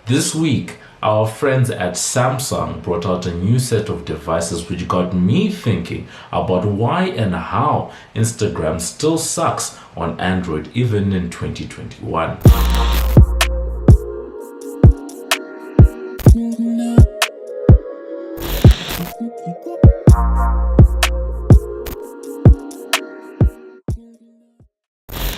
This week, our friends at Samsung brought out a new set of devices which got me thinking about why and how Instagram still sucks on Android even in 2021.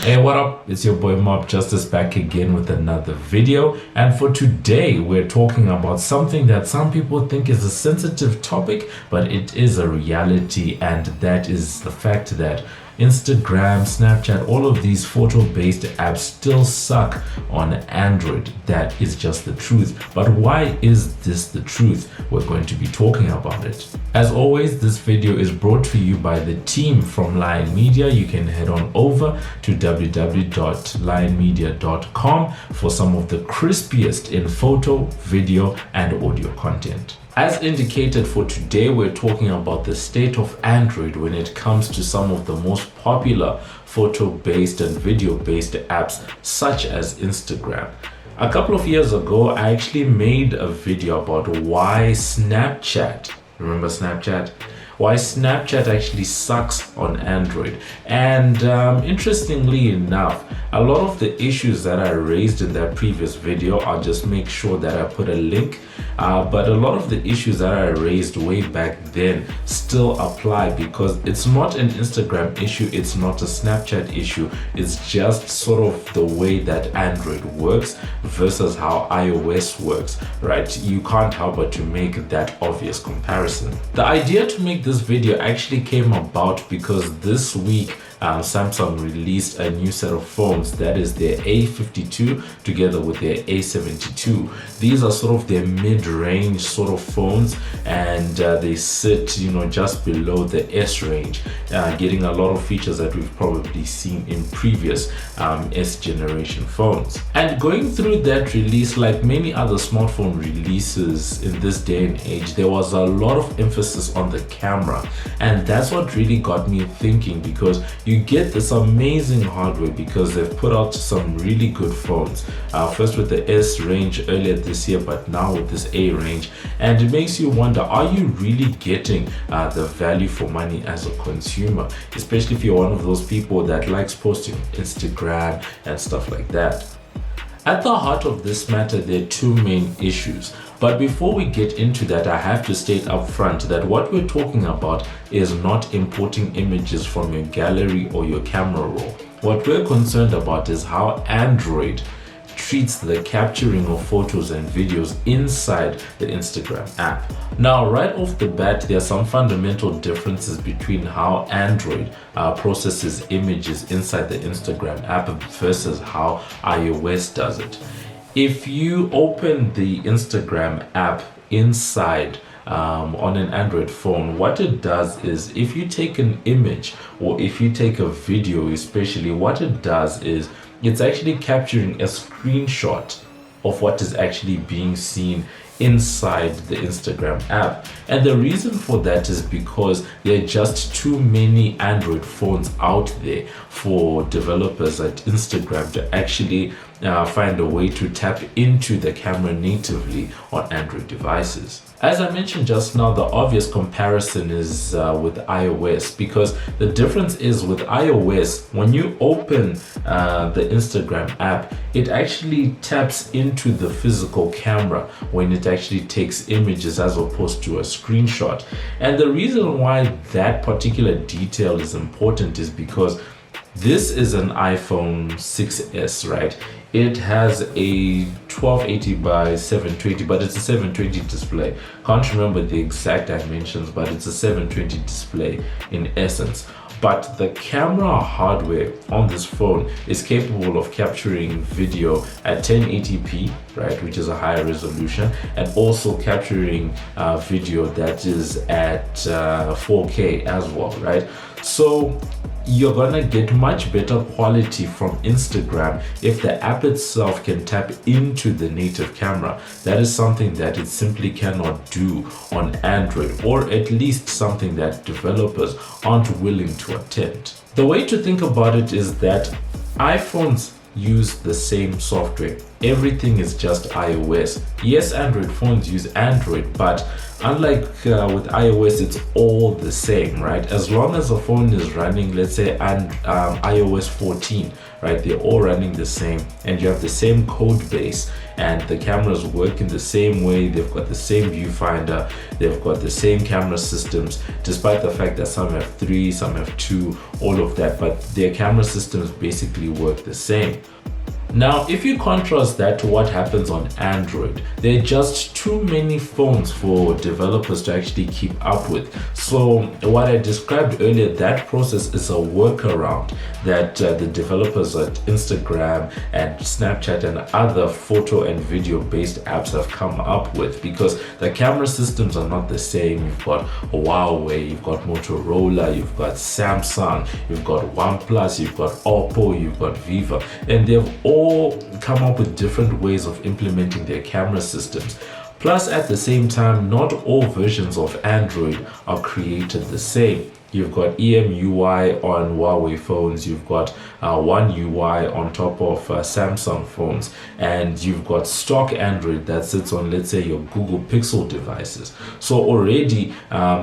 Hey, what up? It's your boy MobbJustice back again with another video, and for today we're talking about something that some people think is a sensitive topic, but it is a reality, and that is the fact that Instagram, Snapchat, all of these photo-based apps still suck on Android. That is just the truth. But why is this the truth? We're going to be talking about it. As always, this video is brought to you by the team from Liyon Media. You can head on over to www.liyonmedia.com for some of the crispiest in photo, video, and audio content. As indicated, for today, we're talking about the state of Android when it comes to some of the most popular photo-based and video-based apps, such as Instagram. A couple of years ago, I actually made a video about why Snapchat, remember Snapchat? Why Snapchat actually sucks on Android. And interestingly enough, a lot of the issues that I raised in that previous video, I'll just make sure that I put a link, but a lot of the issues that I raised way back then still apply, because it's not an Instagram issue, it's not a Snapchat issue, it's just sort of the way that Android works versus how iOS works, right? You can't help but to make that obvious comparison. The idea to make this video actually came about because this week Samsung released a new set of phones, that is their A52 together with their A72. These are sort of their mid-range sort of phones, and they sit, just below the S range, getting a lot of features that we've probably seen in previous S generation phones. And going through that release, like many other smartphone releases in this day and age, there was a lot of emphasis on the camera, and that's what really got me thinking, because you get this amazing hardware because they've put out some really good phones, first with the S range earlier this year, but now with this A range, and it makes you wonder, are you really getting the value for money as a consumer, especially if you're one of those people that likes posting Instagram and stuff like that. At the heart of this matter, there are two main issues. But before we get into that, I have to state up front that what we're talking about is not importing images from your gallery or your camera roll. What we're concerned about is how Android treats the capturing of photos and videos inside the Instagram app. Now, right off the bat, there are some fundamental differences between how Android processes images inside the Instagram app versus how iOS does it. If you open the Instagram app inside on an Android phone, what it does is, if you take an image or if you take a video especially, what it does is it's actually capturing a screenshot of what is actually being seen inside the Instagram app. And the reason for that is because there are just too many Android phones out there for developers at Instagram to actually find a way to tap into the camera natively on Android devices. As I mentioned just now, the obvious comparison is with iOS, because the difference is with iOS, when you open the Instagram app, it actually taps into the physical camera when it actually takes images as opposed to a screenshot. And the reason why that particular detail is important is because this is an iPhone 6s, right? It has a 1280 by 720, but it's a 720 display. Can't remember the exact dimensions, but it's a 720 display in essence. But the camera hardware on this phone is capable of capturing video at 1080p, right, which is a higher resolution, and also capturing video that is at 4K as well, right? So you're gonna get much better quality from Instagram if the app itself can tap into the native camera. That is something that it simply cannot do on Android, or at least something that developers aren't willing to attempt. The way to think about it is that iPhones use the same software. Everything is just iOS. Yes, Android phones use Android, but unlike with iOS, it's all the same, right? As long as the phone is running, let's say, iOS 14, right? They're all running the same, and you have the same code base, and the cameras work in the same way. They've got the same viewfinder, they've got the same camera systems, despite the fact that some have 3, some have 2, all of that, but their camera systems basically work the same. Now, if you contrast that to what happens on Android, there are just too many phones for developers to actually keep up with. So what I described earlier, that process is a workaround that the developers at Instagram and Snapchat and other photo and video based apps have come up with, because the camera systems are not the same. You've got Huawei, you've got Motorola, you've got Samsung, you've got OnePlus, you've got Oppo, you've got Viva, and they've all come up with different ways of implementing their camera systems. Plus, at the same time, not all versions of Android are created the same. You've got EMUI on Huawei phones, you've got One UI on top of Samsung phones, and you've got stock Android that sits on, let's say, your Google Pixel devices. So already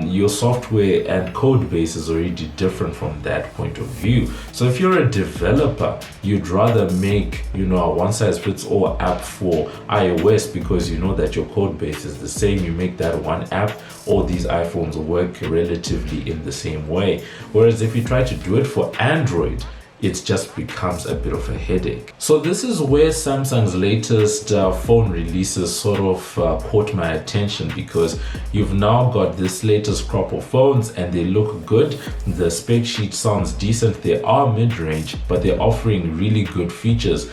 your software and code base is already different from that point of view. So if you're a developer, you'd rather make, a one-size-fits-all app for iOS, because you know that your code base is the same. You make that one app, all these iPhones work relatively in the same way. Whereas if you try to do it for Android, it just becomes a bit of a headache. So this is where Samsung's latest phone releases sort of caught my attention, because you've now got this latest crop of phones and they look good. The spec sheet sounds decent. They are mid-range, but they're offering really good features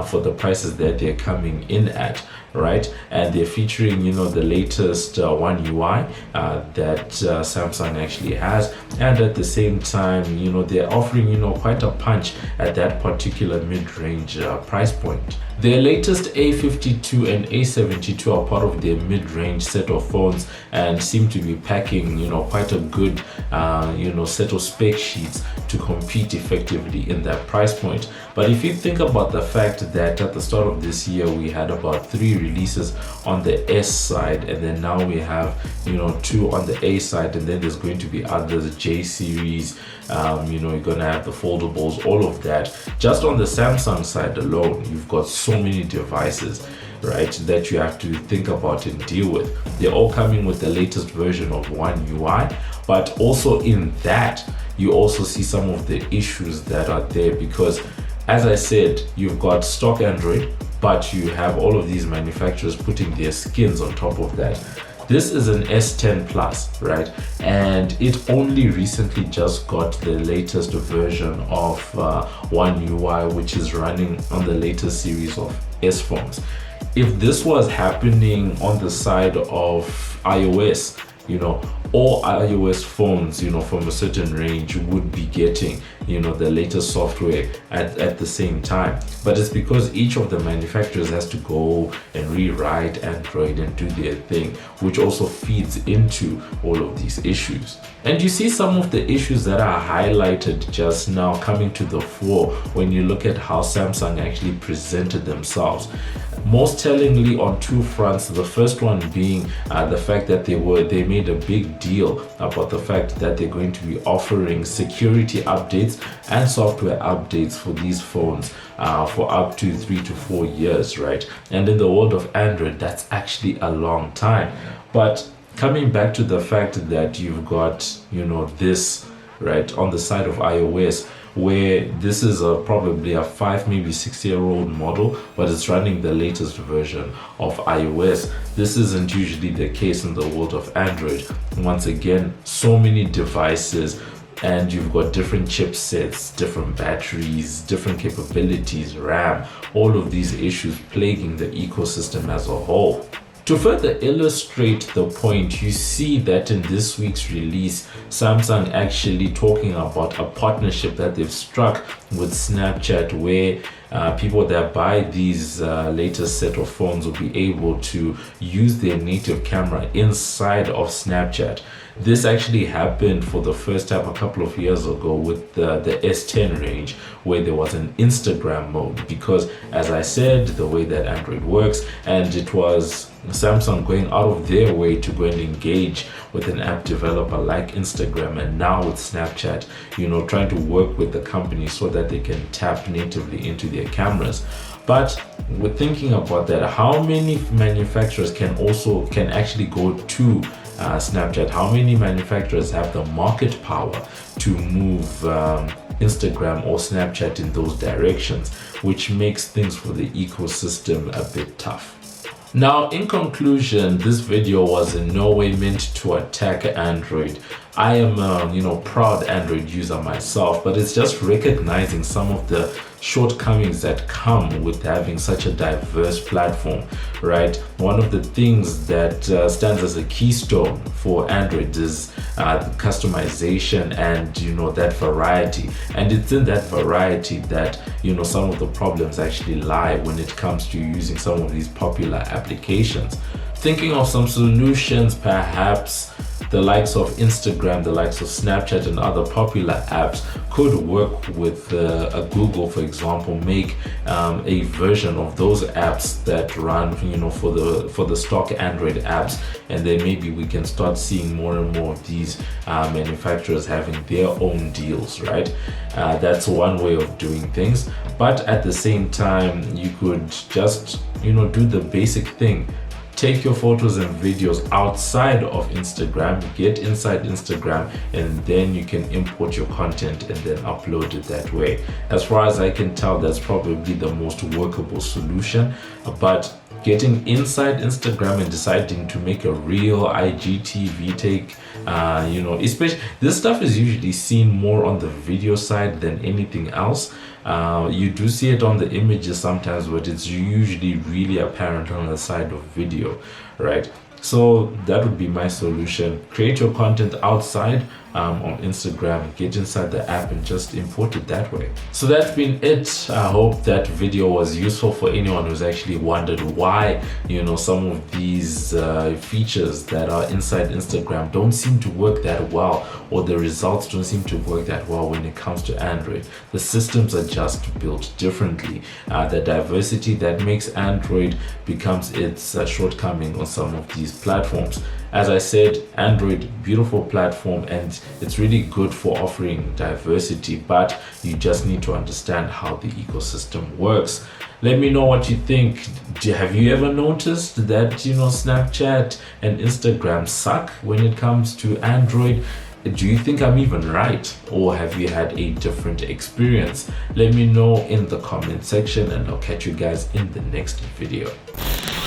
for the prices that they're coming in at, right? And they're featuring, the latest One UI that Samsung actually has, and at the same time, they're offering, quite a punch at that particular mid-range price point. Their latest A52 and A72 are part of their mid-range set of phones and seem to be packing, quite a good, set of spec sheets to compete effectively in that price point. But if you think about the fact that at the start of this year, we had about 3 releases on the S side, and then now we have, 2 on the A side, and then there's going to be others, J series, you're gonna have the foldables, all of that. Just on the Samsung side alone, you've got so many devices, right, that you have to think about and deal with. They're all coming with the latest version of One UI, but also in that, you also see some of the issues that are there, because as I said, you've got stock Android, but you have all of these manufacturers putting their skins on top of that. This is an S10 Plus, right? And it only recently just got the latest version of One UI, which is running on the latest series of S phones. If this was happening on the side of iOS, all iOS phones, from a certain range would be getting, the latest software at the same time. But it's because each of the manufacturers has to go and rewrite Android and do their thing, which also feeds into all of these issues. And you see some of the issues that are highlighted just now coming to the fore when you look at how Samsung actually presented themselves. Most tellingly on 2 fronts. The first one being the fact that they made a big deal about the fact that they're going to be offering security updates and software updates for these phones for up to 3 to 4 years, right? And in the world of Android, that's actually a long time. But coming back to the fact that you've got, this, right, on the side of iOS, where this is probably a 5, maybe 6-year-old model, but it's running the latest version of iOS. This isn't usually the case in the world of Android. Once again, so many devices, and you've got different chipsets, different batteries, different capabilities, RAM, all of these issues plaguing the ecosystem as a whole. To further illustrate the point, you see that in this week's release, Samsung actually talking about a partnership that they've struck with Snapchat, where people that buy these latest set of phones will be able to use their native camera inside of Snapchat. This actually happened for the first time a couple of years ago with the S10 range, where there was an Instagram mode, because as I said, the way that Android works, and it was Samsung going out of their way to go and engage with an app developer like Instagram, and now with Snapchat, trying to work with the company so that they can tap natively into their cameras. But we're thinking about that, how many manufacturers can actually go to Snapchat? How many manufacturers have the market power to move Instagram or Snapchat in those directions, which makes things for the ecosystem a bit tough. Now, in conclusion, this video was in no way meant to attack Android. I am a proud Android user myself, but it's just recognizing some of the shortcomings that come with having such a diverse platform, right? One of the things that stands as a keystone for Android is customization and that variety, and it's in that variety that some of the problems actually lie when it comes to using some of these popular applications. Thinking of some solutions, perhaps the likes of Instagram, the likes of Snapchat and other popular apps could work with a Google, for example, make a version of those apps that run for the stock Android apps, and then maybe we can start seeing more and more of these manufacturers having their own deals, right? That's one way of doing things, but at the same time you could just do the basic thing. Take your photos and videos outside of Instagram, get inside Instagram, and then you can import your content and then upload it that way. As far as I can tell, that's probably the most workable solution. But getting inside Instagram and deciding to make a real IGTV take, especially this stuff is usually seen more on the video side than anything else. You do see it on the images sometimes, but it's usually really apparent on the side of video, right? So that would be my solution. Create your content outside on Instagram, get inside the app and just import it that way. So that's been it. I hope that video was useful for anyone who's actually wondered why some of these features that are inside Instagram don't seem to work that well, or the results don't seem to work that well when it comes to Android. The systems are just built differently. The diversity that makes Android becomes its shortcoming on some of these platforms. As I said, Android, beautiful platform, and it's really good for offering diversity, but you just need to understand how the ecosystem works. Let me know what you think. Have you ever noticed that Snapchat and Instagram suck when it comes to Android? Do you think I'm even right, or have you had a different experience? Let me know in the comment section, and I'll catch you guys in the next video.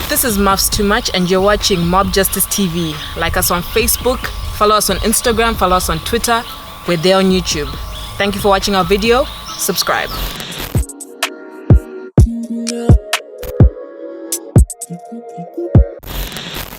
This is Muffs Too Much, and you're watching MobbJustice TV. Like us on Facebook, follow us on Instagram, follow us on Twitter. We're there on YouTube. Thank you for watching our video. Subscribe.